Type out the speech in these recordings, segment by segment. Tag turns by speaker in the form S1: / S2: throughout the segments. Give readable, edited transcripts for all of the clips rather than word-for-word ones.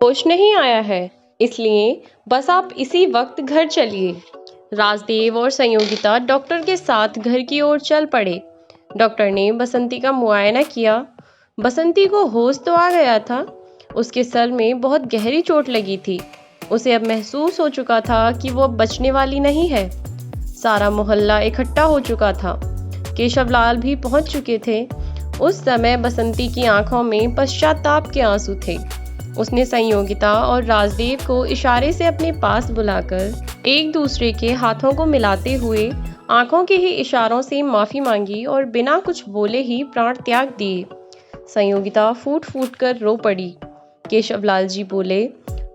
S1: होश नहीं आया है, इसलिए बस आप इसी वक्त घर चलिए। राजदेव और संयोगिता डॉक्टर के साथ घर की ओर चल पड़े। डॉक्टर ने बसंती का मुआयना किया। बसंती को होश तो आ गया था, उसके सर में बहुत गहरी चोट लगी थी। उसे अब महसूस हो चुका था कि वो अब बचने वाली नहीं है। सारा मोहल्ला इकट्ठा हो चुका था। केशवलाल भी पहुंच चुके थे। उस समय बसंती की आंखों में पश्चाताप के आंसू थे। उसने संयोगिता और राजदेव को इशारे से अपने पास बुलाकर एक दूसरे के हाथों को मिलाते हुए आंखों के ही इशारों से माफी मांगी और बिना कुछ बोले ही प्राण त्याग दिए। संयोगिता फूट फूट कर रो पड़ी। केशवलाल जी बोले,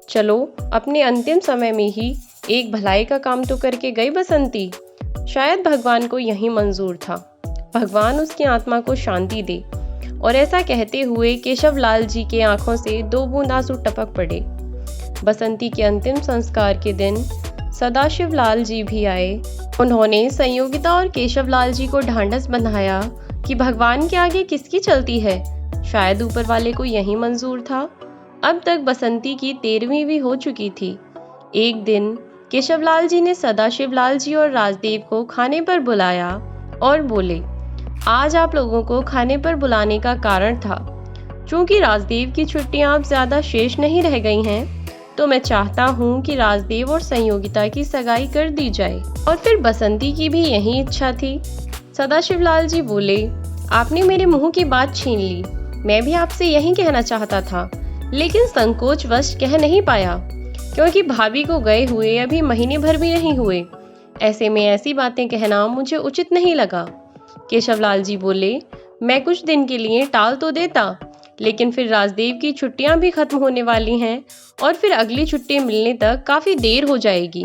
S1: चलो अपने अंतिम समय में ही एक भलाई का काम तो करके गई बसंती। शायद भगवान को यही मंजूर था। भगवान उसकी आत्मा को शांति दे। और ऐसा कहते हुए केशवलाल जी के आंखों से 2 बूंद आंसू टपक पड़े। बसंती के अंतिम संस्कार के दिन सदाशिवलाल जी भी आए। उन्होंने संयोगिता और केशवलाल जी को ढांढस बंधाया कि भगवान के आगे किसकी चलती है, शायद ऊपर वाले को यही मंजूर था। अब तक बसंती की 13वीं भी हो चुकी थी। एक दिन केशवलाल जी ने सदाशिवलाल जी और राजदेव को खाने पर बुलाया और बोले, आज आप लोगों को खाने पर बुलाने का कारण था, चूंकि राजदेव की छुट्टियां अब ज्यादा शेष नहीं रह गई हैं, तो मैं चाहता हूं कि राजदेव और संयोगिता की सगाई कर दी जाए। और फिर बसंती की भी यही इच्छा थी। सदाशिवलाल जी बोले, आपने मेरे मुंह की बात छीन ली। मैं भी आपसे यही कहना चाहता था, लेकिन संकोचवश कह नहीं पाया, क्योंकि भाभी को गए हुए अभी महीने भर भी नहीं हुए। ऐसे में ऐसी बातें कहना मुझे उचित नहीं लगा। केशवलाल जी बोले, मैं कुछ दिन के लिए टाल तो देता, लेकिन फिर राजदेव की छुट्टियां भी खत्म होने वाली हैं और फिर अगली छुट्टी मिलने तक काफी देर हो जाएगी।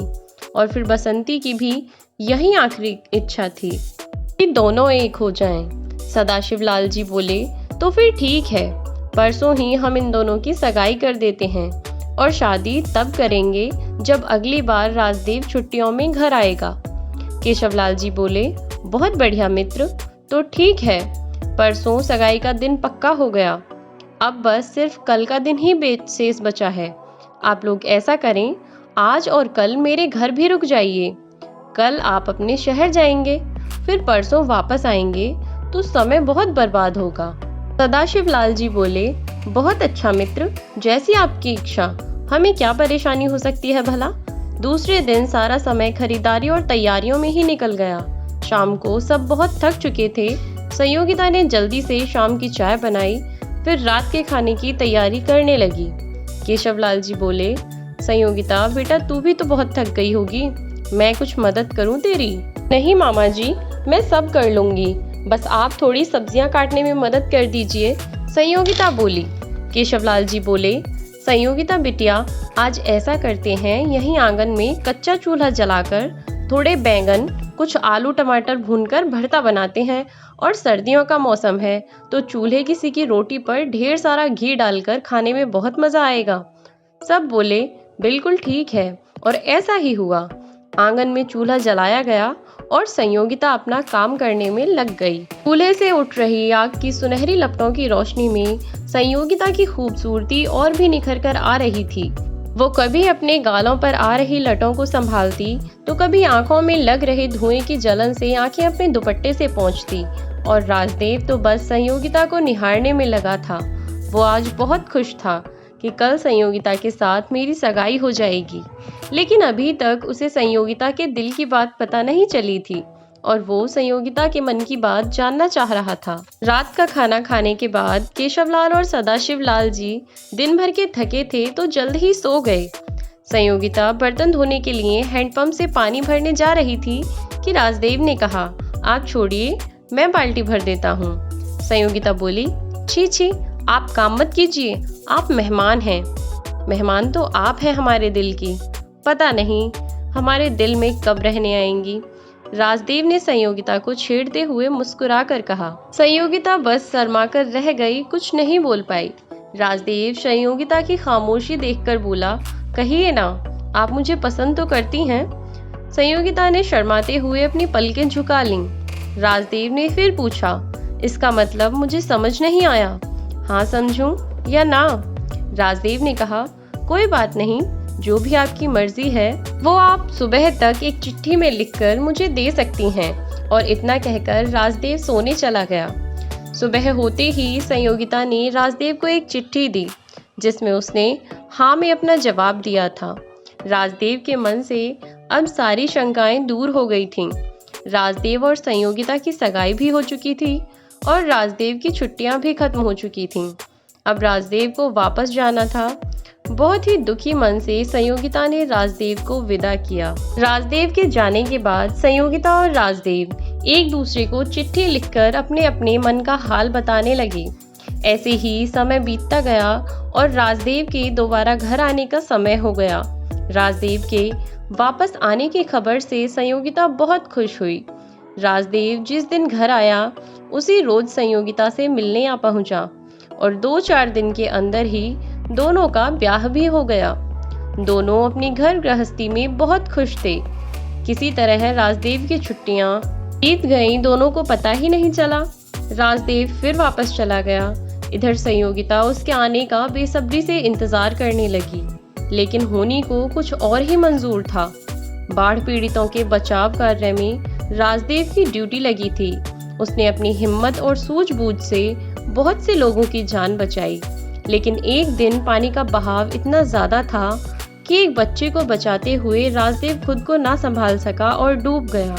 S1: और फिर बसंती की भी यही आखिरी इच्छा थी कि दोनों एक हो जाएं। सदाशिवलाल जी बोले, तो फिर ठीक है, परसों ही हम इन दोनों की सगाई कर देते हैं और शादी तब करेंगे जब अगली बार राजदेव छुट्टियों में घर आएगा। केशवलाल जी बोले, बहुत बढ़िया मित्र, तो ठीक है, परसों सगाई का दिन पक्का हो गया। अब बस सिर्फ कल का दिन ही शेष बचा है। आप लोग ऐसा करें, आज और कल मेरे घर भी रुक जाइए। कल आप अपने शहर जाएंगे, फिर परसों वापस आएंगे, तो समय बहुत बर्बाद होगा। सदाशिवलाल जी बोले, बहुत अच्छा मित्र, जैसी आपकी इच्छा, हमें क्या परेशानी हो सकती है भला। दूसरे दिन सारा समय खरीदारी और तैयारियों में ही निकल गया। शाम को सब बहुत थक चुके थे। संयोगिता ने जल्दी से शाम की चाय बनाई, फिर रात के खाने की तैयारी करने लगी। केशवलाल जी बोले, संयोगिता बेटा, तू भी तो बहुत थक गई होगी, मैं कुछ मदद करूं तेरी। नहीं मामा जी, मैं सब कर लूंगी, बस आप थोड़ी सब्जियां काटने में मदद कर दीजिए, संयोगिता बोली। केशवलाल जी बोले, संयोगिता बिटिया, आज ऐसा करते हैं, यहीं आंगन में कच्चा चूल्हा जलाकर थोड़े बैंगन, कुछ आलू टमाटर भूनकर भरता बनाते हैं, और सर्दियों का मौसम है तो चूल्हे की सिकी रोटी पर ढेर सारा घी डालकर खाने में बहुत मजा आएगा। सब बोले, बिल्कुल ठीक है, और ऐसा ही हुआ। आंगन में चूल्हा जलाया गया और संयोगिता अपना काम करने में लग गई। चूल्हे से उठ रही आग की सुनहरी लपटों की रोशनी में संयोगिता की खूबसूरती और भी निखर कर आ रही थी। वो कभी अपने गालों पर आ रही लटों को संभालती, तो कभी आंखों में लग रहे धुएं की जलन से आंखें अपने दुपट्टे से पोंछती। और राजदेव तो बस संयोगिता को निहारने में लगा था। वो आज बहुत खुश था कि कल संयोगिता के साथ मेरी सगाई हो जाएगी, लेकिन अभी तक उसे संयोगिता के दिल की बात पता नहीं चली थी और वो संयोगिता के मन की बात जानना चाह रहा था। रात का खाना खाने के बाद केशवलाल और सदाशिवलाल जी दिन भर के थके थे तो जल्द ही सो गए। संयोगिता बर्तन धोने के लिए हैंडपंप से पानी भरने जा रही थी कि राजदेव ने कहा, आप छोड़िए, मैं बाल्टी भर देता हूँ। संयोगिता बोली, छी छी, आप काम मत कीजिए, आप मेहमान हैं। मेहमान तो आप हैं हमारे दिल की, पता नहीं हमारे दिल में कब रहने आएंगी। राजदेव ने संयोगिता को छेड़ते हुए मुस्कुरा कर कहा। संयोगिता बस शर्मा कर रह गई, कुछ नहीं बोल पाई। राजदेव संयोगिता की खामोशी देखकर बोला, कहिए ना, आप मुझे पसंद तो करती हैं? संयोगिता ने शर्माते हुए अपनी पलकें झुका लीं। राजदेव ने फिर पूछा, इसका मतलब मुझे समझ नहीं आया, हाँ समझूं या ना? राजदेव ने कहा, कोई बात नहीं, जो भी आपकी मर्जी है वो आप सुबह तक एक चिट्ठी में लिखकर मुझे दे सकती हैं। और इतना कहकर राजदेव सोने चला गया। सुबह होते ही संयोगिता ने राजदेव को एक चिट्ठी दी, जिसमें उसने हाँ में अपना जवाब दिया था। राजदेव के मन से अब सारी शंकाएं दूर हो गई थीं। राजदेव और संयोगिता की सगाई भी हो चुकी थी और राजदेव की छुट्टियां भी खत्म हो चुकी थीं। अब राजदेव को वापस जाना था। बहुत ही दुखी मन से संयोगिता ने राजदेव को विदा किया। राजदेव के जाने के बाद संयोगिता और राजदेव एक दूसरे को चिट्ठी लिखकर अपने अपने मन का हाल बताने लगे। ऐसे ही समय बीतता गया और राजदेव के दोबारा घर आने का समय हो गया। राजदेव के वापस आने की खबर से संयोगिता बहुत खुश हुई। राजदेव जिस दिन घर आया उसी रोज संयोगिता से मिलने आ पहुंचा और 2-4 दिन के अंदर ही दोनों का ब्याह भी हो गया। दोनों अपनी घर गृहस्थी में बहुत खुश थे। किसी तरह राजदेव की छुट्टियां बीत गईं, दोनों को पता ही नहीं चला। राजदेव फिर वापस चला गया। इधर संयोगिता उसके आने का बेसब्री से इंतजार करने लगी, लेकिन होनी को कुछ और ही मंजूर था। बाढ़ पीड़ितों के बचाव कार्य में राजदेव की ड्यूटी लगी थी। उसने अपनी हिम्मत और सूझबूझ से बहुत से लोगों की जान बचाई, लेकिन एक दिन पानी का बहाव इतना ज्यादा था कि एक बच्चे को बचाते हुए राजदेव खुद को ना संभाल सका और डूब गया।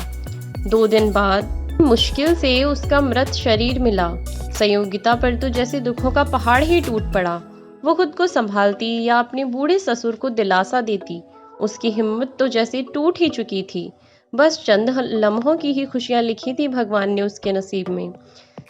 S1: 2 दिन बाद मुश्किल से उसका मृत शरीर मिला। संयोगिता पर तो जैसे दुखों का पहाड़ ही टूट पड़ा। वो खुद को संभालती या अपने बूढ़े ससुर को दिलासा देती, उसकी हिम्मत तो जैसे टूट ही चुकी थी। बस चंद लम्हों की ही खुशियां लिखी थी भगवान ने उसके नसीब में।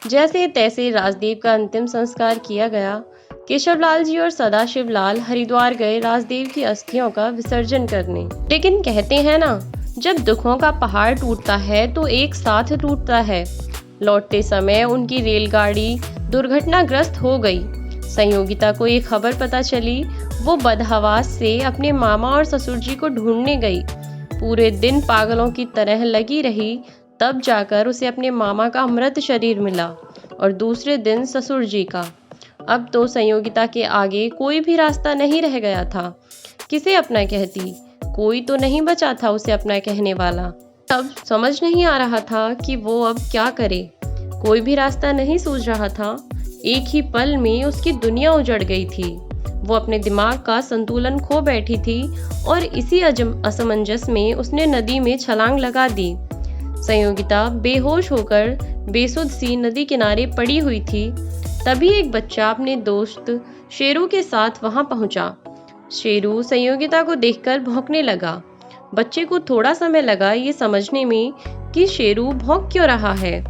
S1: जैसे तैसे राजदेव का अंतिम संस्कार किया गया। केशवलाल जी और सदाशिव लाल हरिद्वार गए राजदेव की अस्थियों का विसर्जन करने। लेकिन कहते हैं ना, जब दुखों का पहाड़ टूटता है तो एक साथ टूटता है। लौटते समय उनकी रेलगाड़ी दुर्घटनाग्रस्त हो गई। संयोगिता को ये खबर पता चली। वो बदहवास से अपने मामा और ससुर जी को ढूंढने गई। पूरे दिन पागलों की तरह लगी रही, तब जाकर उसे अपने मामा का मृत शरीर मिला और दूसरे दिन ससुर जी का। अब तो संयोगिता के आगे कोई भी रास्ता नहीं रह गया था। किसे अपना कहती? कोई तो नहीं बचा था उसे अपना कहने वाला। तब समझ नहीं आ रहा था कि वो अब क्या करे। कोई भी रास्ता नहीं सूझ रहा था। एक ही पल में उसकी दुनिया उजड़ गई थी। वो अपने दिमाग का संतुलन खो बैठी थी और इसी असमंजस में उसने नदी में छलांग लगा दी। संयोगिता बेहोश होकर बेसुध सी नदी किनारे पड़ी हुई थी। तभी एक बच्चा अपने दोस्त शेरू के साथ वहां पहुंचा। शेरू संयोगिता को देखकर भौंकने लगा। बच्चे को थोड़ा समय लगा ये समझने में कि शेरू भौंक क्यों रहा है।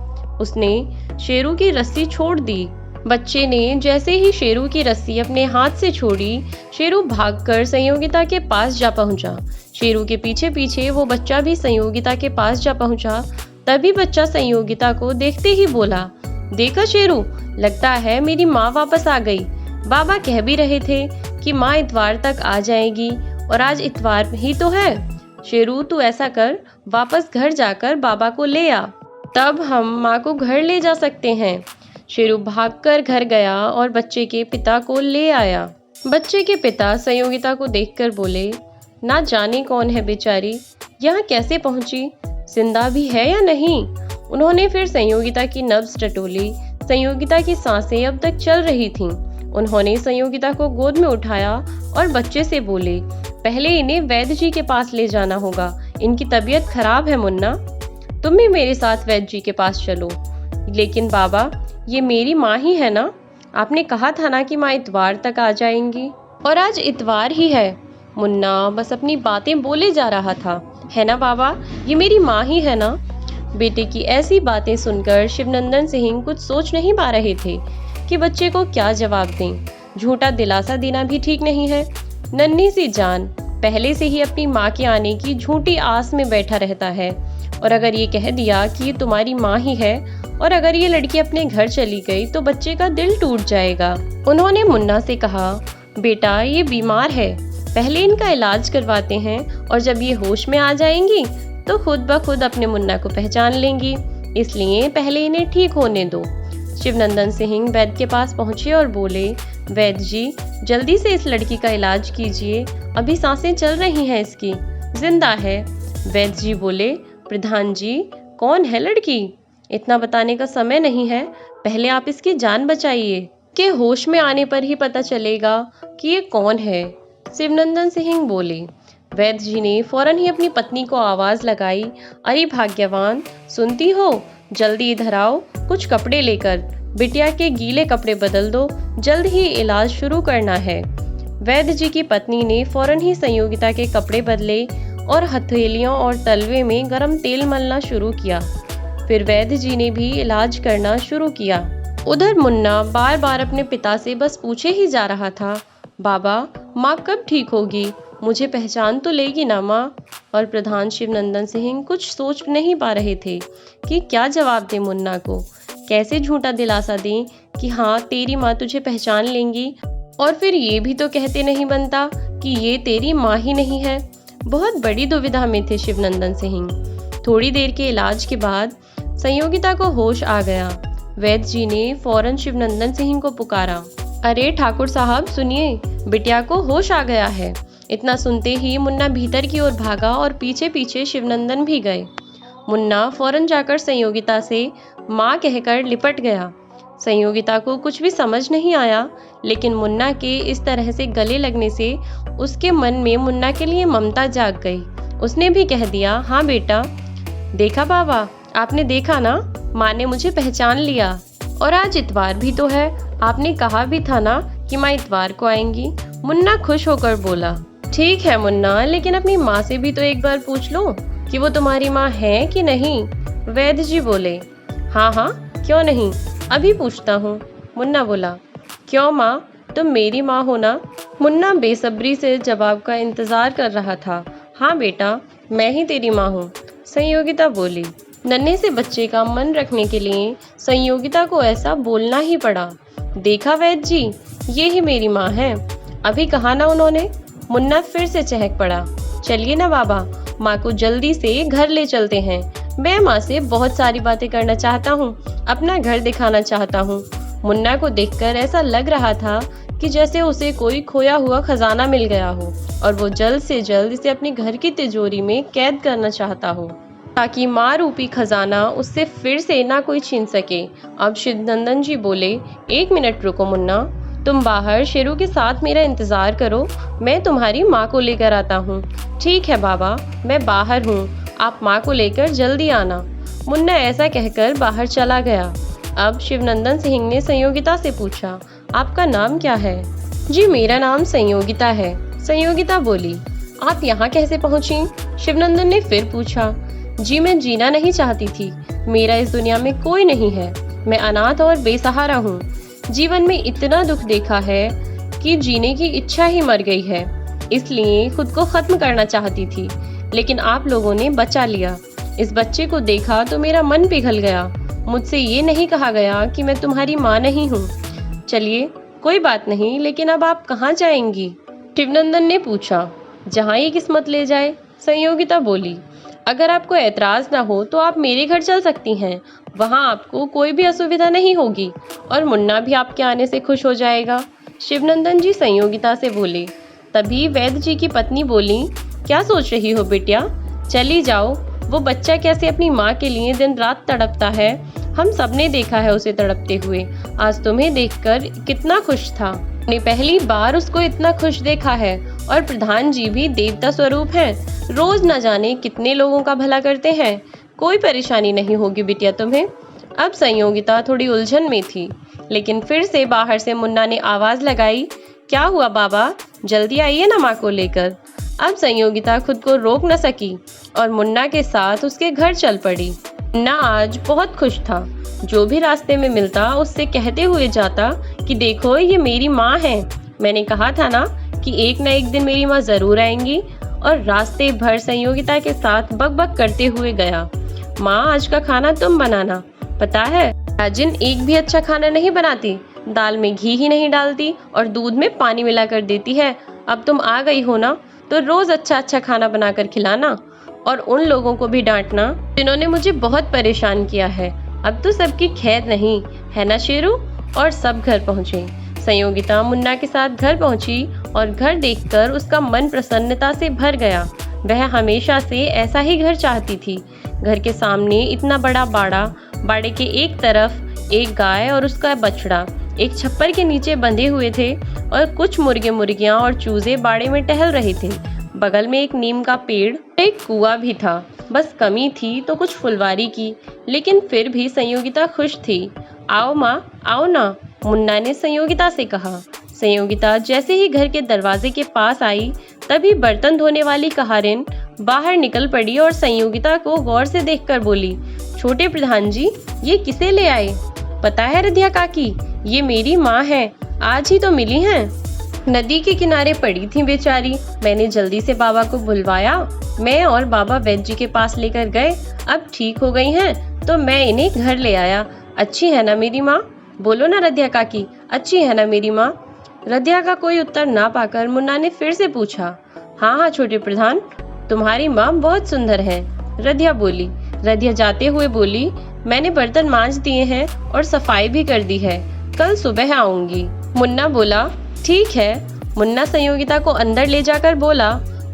S1: उसने शेरू की रस्सी छोड़ दी। बच्चे ने जैसे ही शेरू की रस्सी अपने हाथ से छोड़ी, शेरू भागकर संयोगिता के पास जा पहुंचा। शेरू के पीछे पीछे वो बच्चा भी संयोगिता के पास जा पहुंचा। तभी बच्चा संयोगिता को देखते ही बोला, देखा शेरू, लगता है मेरी माँ वापस आ गई। बाबा कह भी रहे थे कि माँ इतवार तक आ जाएगी और आज इतवार ही तो है। शेरू, तू ऐसा कर, वापस घर जाकर बाबा को ले आ, तब हम माँ को घर ले जा सकते हैं। शेरू भागकर घर गया और बच्चे के पिता को ले आया। बच्चे के पिता संयोगिता को देखकर बोले, ना जाने कौन है बेचारी, यहाँ कैसे पहुंची, जिंदा भी है या नहीं। उन्होंने फिर संयोगिता की नब्ज टटोली। संयोगिता की सांसें अब तक चल रही थीं। उन्होंने संयोगिता को गोद में उठाया और बच्चे से बोले, पहले इन्हें वैद्य जी के पास ले जाना होगा, इनकी तबीयत खराब है मुन्ना, तुम भी मेरे साथ वैद्य जी के पास चलो। लेकिन बाबा, ये मेरी माँ ही है ना, आपने कहा था ना कि माँ इतवार तक आ जाएंगी, और आज इतवार ही है। मुन्ना बस अपनी बातें बोले जा रहा था, है ना बाबा, ये मेरी माँ ही है ना। बेटे की ऐसी बातें सुनकर शिवनंदन सिंह कुछ सोच नहीं पा रहे थे कि बच्चे को क्या जवाब दें। झूठा दिलासा देना भी ठीक नहीं है। नन्ही सी जान पहले से ही अपनी माँ के आने की झूठी आस में बैठा रहता है, और अगर ये कह दिया कि ये तुम्हारी माँ ही है और अगर ये लड़की अपने घर चली गई तो बच्चे का दिल टूट जाएगा। उन्होंने मुन्ना से कहा, बेटा ये बीमार है, पहले इनका इलाज करवाते हैं और जब ये होश में आ जाएंगी तो खुद ब खुद अपने मुन्ना को पहचान लेंगी, इसलिए पहले इन्हें ठीक होने दो। शिवनंदन सिंह वैद्य के पास पहुंचे और बोले, वैद्य जी, जल्दी से इस लड़की का इलाज कीजिए, अभी सांसें चल रही हैं इसकी, जिंदा है। वैद्य जी बोले, प्रधान जी, कौन है लड़की? इतना बताने का समय नहीं है, पहले आप इसकी जान बचाइए, कि होश में आने पर ही पता चलेगा कि ये कौन है। शिवनंदन सिंह बोले। वैद्य जी ने फौरन ही अपनी पत्नी को आवाज लगाई, अरे भाग्यवान, सुनती हो? जल्दी इधर आओ, कुछ कपड़े लेकर, बिटिया के गीले कपड़े बदल दो, जल्द ही इलाज शुरू करना है। वैद्य जी की पत्नी ने फौरन ही संयोगिता के कपड़े बदले और हथेलियों और तलवे में गर्म तेल मलना शुरू किया। फिर वैद्य जी ने भी इलाज करना शुरू किया। उधर मुन्ना बार बार अपने पिता से बस पूछे ही जा रहा था, बाबा, माँ कब ठीक होगी? मुझे पहचान तो लेगी ना माँ? और प्रधान शिवनंदन सिंह कुछ सोच नहीं पा रहे थे कि क्या जवाब दें मुन्ना को, कैसे झूठा दिलासा दें कि हाँ तेरी माँ तुझे पहचान लेंगी, और फिर ये भी तो कहते नहीं बनता कि ये तेरी माँ ही नहीं है। बहुत बड़ी दुविधा में थे शिवनंदन सिंह। थोड़ी देर के इलाज के बाद संयोगिता को होश आ गया। वैद्य जी ने फौरन शिवनंदन सिंह को पुकारा, अरे ठाकुर साहब सुनिए, बिटिया को होश आ गया है। इतना सुनते ही मुन्ना भीतर की ओर भागा और पीछे पीछे शिवनंदन भी गए। मुन्ना फौरन जाकर संयोगिता से माँ कहकर लिपट गया। संयोगिता को कुछ भी समझ नहीं आया, लेकिन मुन्ना के इस तरह से गले लगने से उसके मन में मुन्ना के लिए ममता जाग गई। उसने भी कह दिया, हाँ बेटा। देखा बाबा, आपने देखा ना, माँ ने मुझे पहचान लिया, और आज इतवार भी तो है, आपने कहा भी था ना कि माँ इतवार को आएंगी। मुन्ना खुश होकर बोला, ठीक है मुन्ना, लेकिन अपनी माँ से भी तो एक बार पूछ लो कि वो तुम्हारी माँ है कि नहीं। वैद्य जी बोले, हाँ हाँ, क्यों नहीं, अभी पूछता हूँ। मुन्ना बोला, क्यों माँ, तुम मेरी माँ हो ना? मुन्ना बेसब्री से जवाब का इंतजार कर रहा था। हाँ बेटा, मैं ही तेरी माँ हूँ, संयोगिता बोली। नन्हे से बच्चे का मन रखने के लिए संयोगिता को ऐसा बोलना ही पड़ा। देखा वैद्य जी, ये ही मेरी माँ है, अभी कहा ना उन्होंने। मुन्ना फिर से चहक पड़ा। चलिए ना बाबा, माँ को जल्दी से घर ले चलते हैं। मैं माँ से बहुत सारी बातें करना चाहता हूँ, अपना घर दिखाना चाहता हूँ। मुन्ना को देखकर ऐसा लग रहा था कि जैसे उसे कोई खोया हुआ खजाना मिल गया हो और वो जल्द से जल्द इसे अपने घर की तिजोरी में कैद करना चाहता हो, ताकि माँ रूपी खजाना उससे फिर से ना कोई छीन सके। अब शिवनंदन जी बोले, एक मिनट रुको मुन्ना, तुम बाहर शेरू के साथ मेरा इंतजार करो, मैं तुम्हारी माँ को लेकर आता हूँ। ठीक है बाबा, मैं बाहर हूँ, आप माँ को लेकर जल्दी आना। मुन्ना ऐसा कहकर बाहर चला गया। अब शिवनंदन सिंह ने संयोगिता से पूछा, आपका नाम क्या है? जी मेरा नाम संयोगिता है, संयोगिता बोली। आप यहाँ कैसे पहुँची? शिवनंदन ने फिर पूछा। जी मैं जीना नहीं चाहती थी, मेरा इस दुनिया में कोई नहीं है, मैं अनाथ और बेसहारा हूँ। जीवन में इतना दुख देखा है कि जीने की इच्छा ही मर गई है, इसलिए खुद को खत्म करना चाहती थी, लेकिन आप लोगों ने बचा लिया। इस बच्चे को देखा तो मेरा मन पिघल गया। मुझसे ये नहीं कहा गया कि मैं तुम्हारी माँ नहीं हूँ। चलिए कोई बात नहीं, लेकिन अब आप कहाँ जाएंगी? शिवनंदन ने पूछा। जहाँ ये किस्मत ले जाए, संयोगिता बोली। अगर आपको ऐतराज ना हो तो आप मेरे घर चल सकती हैं, वहाँ आपको कोई भी असुविधा नहीं होगी और मुन्ना भी आपके आने से खुश हो जाएगा। शिवनंदन जी संयोगिता से बोले। तभी वैद्य जी की पत्नी बोली, क्या सोच रही हो बिटिया, चली जाओ। वो बच्चा कैसे अपनी माँ के लिए दिन रात तड़पता है, हम सबने देखा है उसे तड़पते हुए। आज तुम्हें देखकर कितना खुश था, ने पहली बार उसको इतना खुश देखा है। और प्रधान जी भी देवता स्वरूप हैं, रोज न जाने कितने लोगों का भला करते हैं। कोई परेशानी नहीं होगी बिटिया तुम्हें। अब संयोगिता थोड़ी उलझन में थी, लेकिन फिर से बाहर से मुन्ना ने आवाज लगाई, क्या हुआ बाबा, जल्दी आइए ना माँ को लेकर। अब संयोगिता खुद को रोक न सकी और मुन्ना के साथ उसके घर चल पड़ी। मुन्ना आज बहुत खुश था, जो भी रास्ते में मिलता उससे कहते हुए जाता कि देखो ये मेरी माँ है, मैंने कहा था ना कि एक न एक दिन मेरी माँ जरूर आएंगी। और रास्ते भर संयोगिता के साथ बकबक करते हुए गया। माँ आज का खाना तुम बनाना, पता है राजन एक भी अच्छा खाना नहीं बनाती, दाल में घी ही नहीं डालती और दूध में पानी मिला कर देती है। अब तुम आ गई हो ना, तो रोज अच्छा अच्छा खाना बनाकर खिलाना और उन लोगों को भी डांटना जिन्होंने मुझे बहुत परेशान किया है। अब तो सबकी खैर नहीं है ना शेरू। और सब घर पहुँचे। संयोगिता मुन्ना के साथ घर पहुंची और घर देखकर उसका मन प्रसन्नता से भर गया। वह हमेशा से ऐसा ही घर चाहती थी। घर के सामने इतना बड़ा बाड़ा, बाड़े के एक तरफ एक गाय और उसका बछड़ा एक छप्पर के नीचे बंधे हुए थे और कुछ मुर्गे मुर्गियां और चूजे बाड़े में टहल रहे थे। बगल में एक नीम का पेड़, एक कुआं भी था। बस कमी थी तो कुछ फुलवारी की, लेकिन फिर भी संयोगिता खुश थी। आओ माँ, आओ ना, मुन्ना ने संयोगिता से कहा। संयोगिता जैसे ही घर के दरवाजे के पास आई, तभी बर्तन धोने वाली कहारिन बाहर निकल पड़ी और संयोगिता को गौर से देखकर बोली, छोटे प्रधान जी, ये किसे ले आए? पता है रधिया काकी, ये मेरी माँ है, आज ही तो मिली हैं। नदी के किनारे पड़ी थी बेचारी। मैंने जल्दी से बाबा को बुलवाया, मैं और बाबा वैद्य जी के पास लेकर गए। अब ठीक हो गई हैं तो मैं इन्हें घर ले आया। अच्छी है ना मेरी माँ? बोलो ना रधिया काकी, अच्छी है ना मेरी माँ? रधिया का कोई उत्तर ना पाकर मुन्ना ने फिर से पूछा। हाँ हाँ छोटे प्रधान, तुम्हारी माँ बहुत सुंदर है, रधिया बोली। रधिया जाते हुए बोली, मैंने बर्तन मांज दिए हैं और सफाई भी कर दी है, कल सुबह आऊंगी। मुन्ना बोला, ठीक है। मुन्ना संयोगिता को अंदर ले जाकर बोला,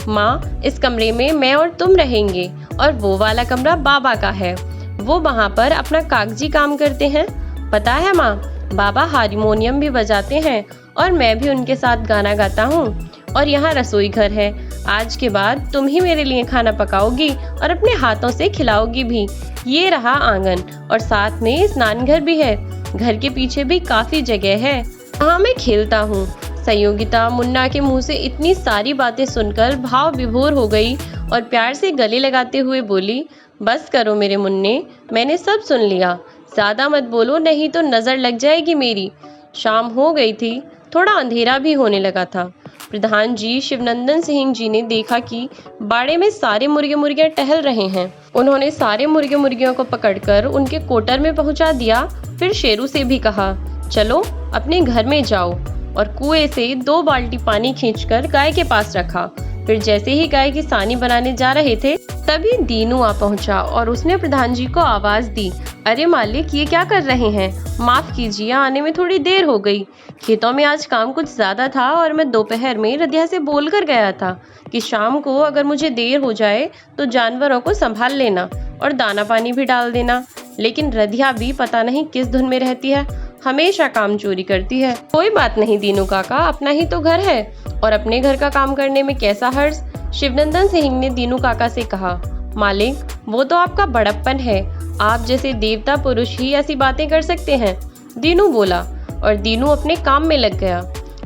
S1: माँ, इस कमरे में मैं और तुम रहेंगे और वो वाला कमरा बाबा का है, वो वहाँ पर अपना कागजी काम करते हैं। पता है माँ, बाबा हारमोनियम भी बजाते हैं और मैं भी उनके साथ गाना गाता हूँ। और यहाँ रसोई घर है, आज के बाद तुम ही मेरे लिए खाना पकाओगी और अपने हाथों से खिलाओगी भी। ये रहा आंगन और साथ में स्नान घर भी है। घर के पीछे भी काफी जगह है, वहाँ मैं खेलता हूँ। संयोगिता मुन्ना के मुंह से इतनी सारी बातें सुनकर भाव विभोर हो गई और प्यार से गले लगाते हुए बोली, बस करो मेरे मुन्ने, मैंने सब सुन लिया, ज्यादा मत बोलो नहीं तो नजर लग जाएगी मेरी। शाम हो गई थी, थोड़ा अंधेरा भी होने लगा था। प्रधान जी शिवनंदन सिंह जी ने देखा कि बाड़े में सारे मुर्गे मुर्गियां टहल रहे हैं। उन्होंने सारे मुर्गे मुर्गियों को पकड़कर उनके कोटर में पहुंचा दिया। फिर शेरू से भी कहा, चलो अपने घर में जाओ, और कुएं से 2 बाल्टी पानी खींचकर गाय के पास रखा। फिर जैसे ही गाय की सानी बनाने जा रहे थे, तभी दीनू आ पहुंचा और उसने प्रधान जी को आवाज दी, अरे मालिक, ये क्या कर रहे हैं? माफ कीजिए, आने में थोड़ी देर हो गई। खेतों में आज काम कुछ ज्यादा था और मैं दोपहर में रधिया से बोल कर गया था कि शाम को अगर मुझे देर हो जाए तो जानवरों को संभाल लेना और दाना पानी भी डाल देना। लेकिन रधिया भी पता नहीं किस धुन में रहती है, हमेशा काम चोरी करती है। कोई बात नहीं दीनू काका, अपना ही तो घर है और अपने घर का काम करने में कैसा हर्ज? शिवनंदन सिंह ने दीनू काका से कहा, मालिक, वो तो आपका बड़प्पन है, आप जैसे देवता पुरुष ही ऐसी बातें कर सकते हैं। दीनू बोला और दीनू अपने काम में लग गया।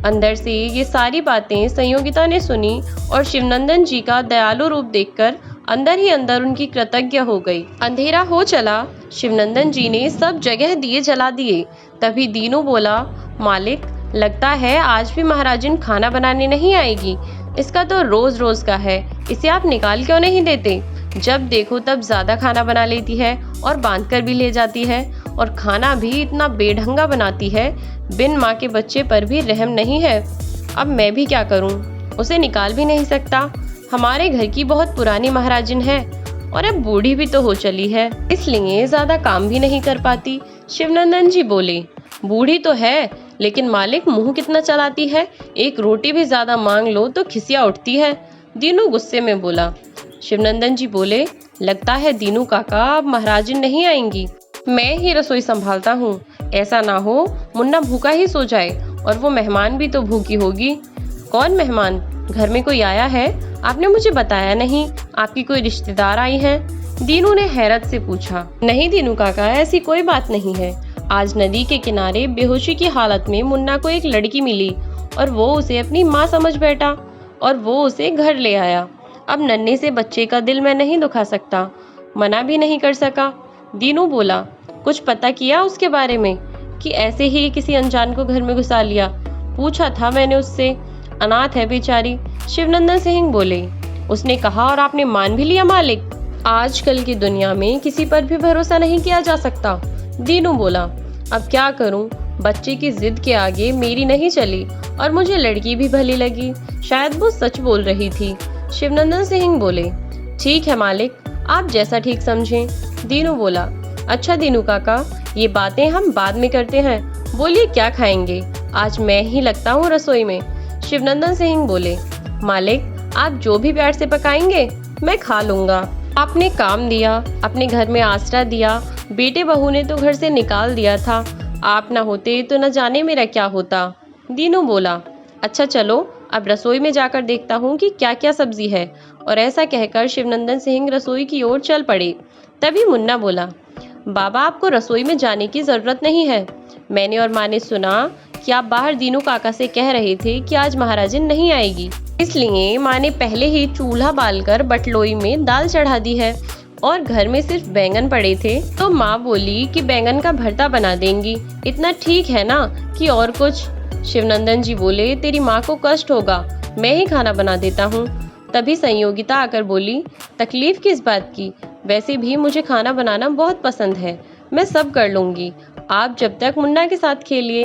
S1: अंदर से ये सारी बातें संयोगिता ने सुनी और शिवनंदन जी का दयालु रूप देखकर अंदर ही अंदर उनकी कृतज्ञ हो गई। अंधेरा हो चला, शिवनंदन जी ने सब जगह दिए जला दिए। तभी दीनू बोला, मालिक, लगता है आज भी महाराजिन खाना बनाने नहीं आएगी। इसका तो रोज रोज का है, इसे आप निकाल क्यों नहीं देते? जब देखो तब ज्यादा खाना बना लेती है और बांध कर भी ले जाती है, और खाना भी इतना बेढंगा बनाती है, बिन माँ के बच्चे पर भी रहम नहीं है। अब मैं भी क्या करूँ, उसे निकाल भी नहीं सकता। हमारे घर की बहुत पुरानी महाराजिन है और अब बूढ़ी भी तो हो चली है, इसलिए ज्यादा काम भी नहीं कर पाती। शिवनंदन जी बोले, बूढ़ी तो है, लेकिन मालिक मुंह कितना चलाती है, एक रोटी भी ज्यादा मांग लो तो खिसिया उठती है। दीनू गुस्से में बोला। शिवनंदन जी बोले, लगता है दीनू काका अब महाराजिन नहीं आएंगी, मैं ही रसोई संभालता हूँ। ऐसा ना हो मुन्ना भूखा ही सो जाए और वो मेहमान भी तो भूखी होगी। कौन मेहमान? घर में कोई आया है? आपने मुझे बताया नहीं, आपकी कोई रिश्तेदार आई है? दीनू ने हैरत से पूछा। नहीं दीनू काका, ऐसी कोई बात नहीं है। आज नदी के किनारे बेहोशी की हालत में मुन्ना को एक लड़की मिली और वो उसे अपनी माँ समझ बैठा और वो उसे घर ले आया। अब नन्हे से बच्चे का दिल मैं नहीं दुखा सकता, मना भी नहीं कर सका। दीनू बोला, कुछ पता किया उसके बारे में कि ऐसे ही किसी अनजान को घर में घुसा लिया? पूछा था मैंने उससे, अनाथ है बेचारी। शिवनंदन सिंह बोले। उसने कहा और आपने मान भी लिया मालिक? आजकल की दुनिया में किसी पर भी भरोसा नहीं किया जा सकता। दीनू बोला, अब क्या करूं, बच्चे की जिद के आगे मेरी नहीं चली और मुझे लड़की भी भली लगी, शायद वो सच बोल रही थी। शिवनंदन सिंह बोले, ठीक है मालिक, आप जैसा ठीक समझें। दीनू बोला, अच्छा दीनू काका, ये बातें हम बाद में करते हैं, बोलिए क्या खाएंगे? आज मैं ही लगता हूँ रसोई में। शिवनंदन सिंह बोले, मालिक आप जो भी प्यार से पकाएंगे मैं खा लूंगा। आपने काम दिया, अपने घर में आसरा दिया, बेटे बहू ने तो घर से निकाल दिया था, आप ना होते तो न जाने मेरा क्या होता। दीनू बोला, अच्छा चलो अब रसोई में जाकर देखता हूँ कि क्या क्या सब्जी है। और ऐसा कहकर शिवनंदन सिंह रसोई की ओर चल पड़े। तभी मुन्ना बोला, बाबा आपको रसोई में जाने की जरूरत नहीं है। मैंने और माँ ने सुना कि आप बाहर दीनू काका से कह रहे थे कि आज महाराजिन नहीं आएगी, इसलिए माँ ने पहले ही चूल्हा बालकर बटलोई में दाल चढ़ा दी है और घर में सिर्फ बैंगन पड़े थे तो माँ बोली कि बैंगन का भरता बना देंगी। इतना ठीक है ना कि और कुछ? शिवनंदन जी बोले, तेरी माँ को कष्ट होगा, मैं ही खाना बना देता हूँ। तभी संयोगिता आकर बोली, तकलीफ किस बात की, वैसे भी मुझे खाना बनाना बहुत पसंद है, मैं सब कर लूंगी, आप जब तक मुन्ना के साथ खेलिए।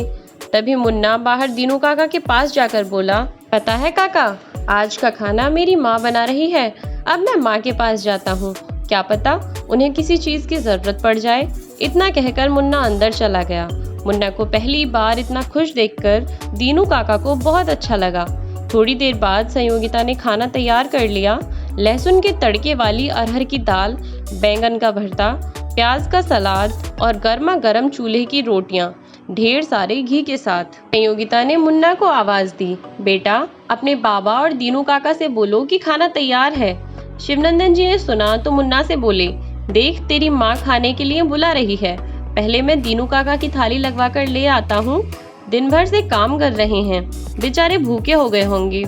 S1: तभी मुन्ना बाहर दीनू काका के पास जाकर बोला, पता है काका, आज का खाना मेरी माँ बना रही है, अब मैं माँ के पास जाता हूँ, क्या पता उन्हें किसी चीज की जरूरत पड़ जाए। इतना कहकर मुन्ना अंदर चला गया। मुन्ना को पहली बार इतना खुश देखकर दीनू काका को बहुत अच्छा लगा। थोड़ी देर बाद संयोगिता ने खाना तैयार कर लिया। लहसुन के तड़के वाली अरहर की दाल, बैंगन का भरता, प्याज का सलाद और गर्मा गर्म चूल्हे की रोटियां ढेर सारे घी के साथ। संयोगिता ने मुन्ना को आवाज दी, बेटा अपने बाबा और दीनू काका से बोलो कि खाना तैयार है। शिवनंदन जी ने सुना तो मुन्ना से बोले, देख तेरी माँ खाने के लिए बुला रही है, पहले मैं दीनू काका की थाली लगवा कर ले आता हूँ, दिन भर से काम कर रहे हैं, बेचारे भूखे हो गए होंगे।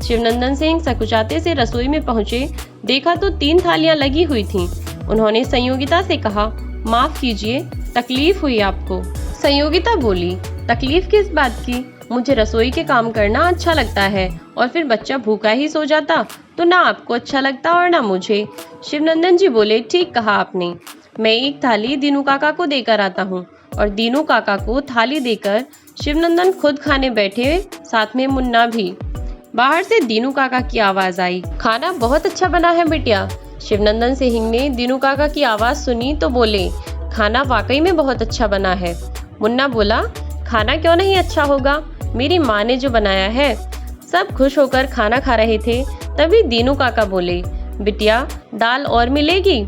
S1: शिवनंदन सिंह सकुचाते से रसोई में पहुंचे, देखा तो 3 थालियां लगी हुई थीं। उन्होंने संयोगिता से कहा, माफ कीजिए तकलीफ हुई आपको। संयोगिता बोली, तकलीफ किस बात की, मुझे रसोई के काम करना अच्छा लगता है और फिर बच्चा भूखा ही सो जाता तो ना आपको अच्छा लगता और ना मुझे। शिवनंदन जी बोले, ठीक कहा आपने, मैं एक थाली दीनू काका को देकर आता हूँ। और दीनू काका को थाली देकर शिवनंदन खुद खाने बैठे, साथ में मुन्ना भी। बाहर से दीनू काका की आवाज आई, खाना बहुत अच्छा बना है बिटिया। शिवनंदन सिंह ने दीनू काका की आवाज सुनी तो बोले, खाना वाकई में बहुत अच्छा बना है। मुन्ना बोला, खाना क्यों नहीं अच्छा होगा, मेरी माँ ने जो बनाया है। सब खुश होकर खाना खा रहे थे। तभी दीनू काका बोले, बिटिया दाल और मिलेगी।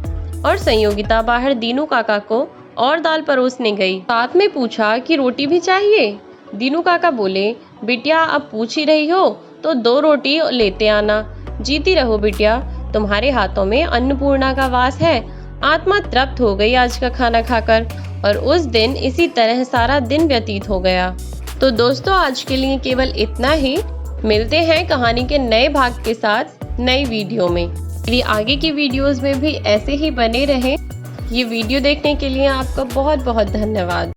S1: और संयोगिता बाहर दीनू काका को और दाल परोसने गई, साथ में पूछा कि रोटी भी चाहिए। दीनू काका बोले, बिटिया अब पूछ ही रही हो तो 2 रोटी लेते आना। जीती रहो बिटिया, तुम्हारे हाथों में अन्नपूर्णा का वास है। आत्मा तृप्त हो गई आज का खाना खाकर। और उस दिन इसी तरह सारा दिन व्यतीत हो गया। तो दोस्तों आज के लिए केवल इतना ही। मिलते हैं कहानी के नए भाग के साथ नई वीडियो में। मेरी आगे की वीडियोस में भी ऐसे ही बने रहें। ये वीडियो देखने के लिए आपका बहुत बहुत धन्यवाद।